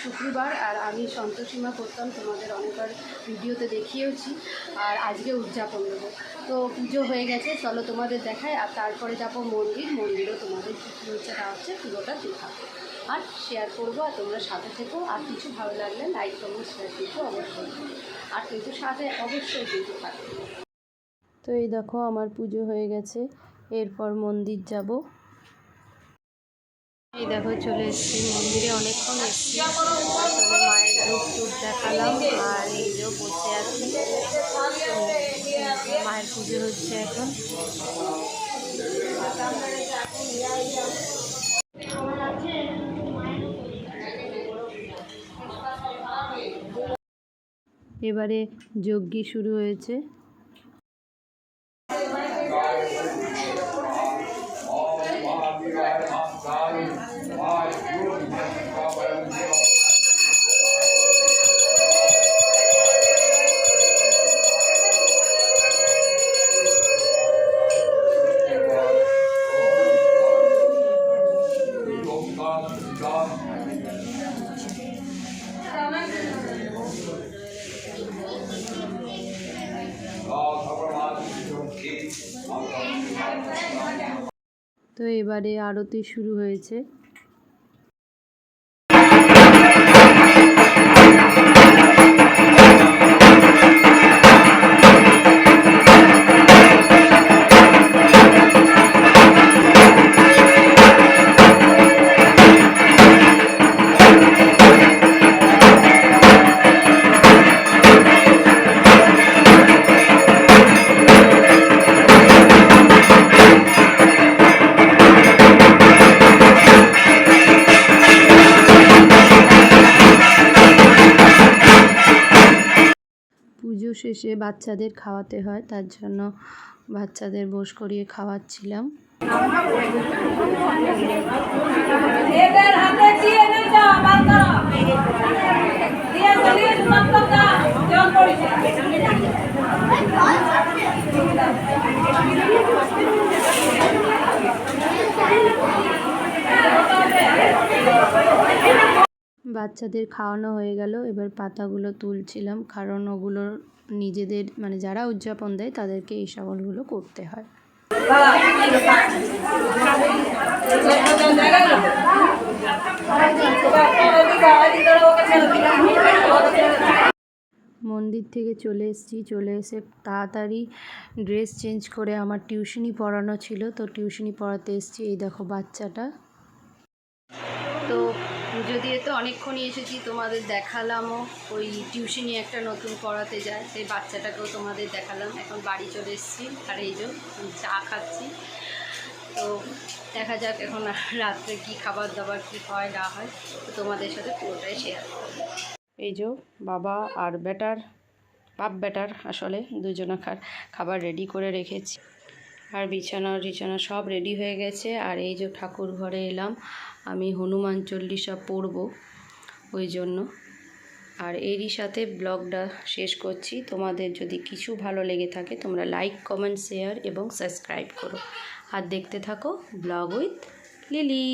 শুক্রবার আর আমি সন্তোষীমা করতাম, তোমাদের অনেকবার ভিডিওতে দেখিয়েওছি। আর আজকে উদযাপন দেবো। তো পুজো হয়ে গেছে, চলো তোমাদের দেখায়। আর তারপরে যাবো মন্দিরও তোমাদের কী কী হচ্ছে না হচ্ছে পুরোটা দেখাবো আর শেয়ার করবো। আর তোমরা সাথে থেকো, আর কিছু ভালো লাগলে লাইক কমেন্ট শেয়ার কিন্তু অবশ্যই, আর কিন্তু সাথে অবশ্যই কিন্তু থাকবে। তো এই দেখো আমার পুজো হয়ে গেছে, এরপর মন্দির যাব। এই দেখো চলে এসেছি মন্দিরে, অনেকক্ষণ এসেছি, আসলে মায়ের রূপ টুপ দেখালাম। আর এই যে বসে আছি, মায়ের পুজো হচ্ছে এখন। এবারে যজ্ঞ শুরু হয়েছে। তো এবারে আরতি শুরু হয়েছে। পুজো শেষে বাচ্চাদের খাওয়াতে হয়, তার জন্য বাচ্চাদের বস করিয়ে খাওয়াচ্ছিলাম। বাচ্চাদের খাওয়ানো হয়ে গেল, এবার পাতাগুলো তুলছিলাম, কারণ ওগুলো নিজেদের মানে যারা উদযাপন দেয় তাদেরকে এই সকলগুলো করতে হয়। মন্দির থেকে চলে এসে তাড়াতাড়ি ড্রেস চেঞ্জ করে আমার টিউশনি পড়ানো ছিল, তো টিউশনি পড়াতে এসেছি। এই দেখো বাচ্চাটা। তো পুজো দিয়ে তো অনেকক্ষণই এসেছি, তোমাদের দেখালামও। ওই টিউশনি একটা নতুন পড়াতে যায়, সেই বাচ্চাটাকেও তোমাদের দেখালাম। এখন বাড়ি চলে এসেছি, আর এই যে চা খাচ্ছি। তো দেখা যাক এখন রাত্রে কি খাবার দাবার কী হয় না হয়, তো তোমাদের সাথে পুরোটাই শেয়ার করব। এই যে বাবা আর বাপ বেটার আসলে দুজনাকার খাবার রেডি করে রেখেছি। আর বিছানা সব রেডি হয়ে গেছে। আর এই যে ঠাকুর ঘরে এলাম, আমি হনুমান চল্লিশা পড়ব ওই জন্য। আর এরই সাথে ব্লগটা শেষ করছি। তোমাদের যদি কিছু ভালো লেগে থাকে তোমরা লাইক কমেন্ট শেয়ার এবং সাবস্ক্রাইব করো। আর দেখতে থাকো ব্লগ উইথ লিলি।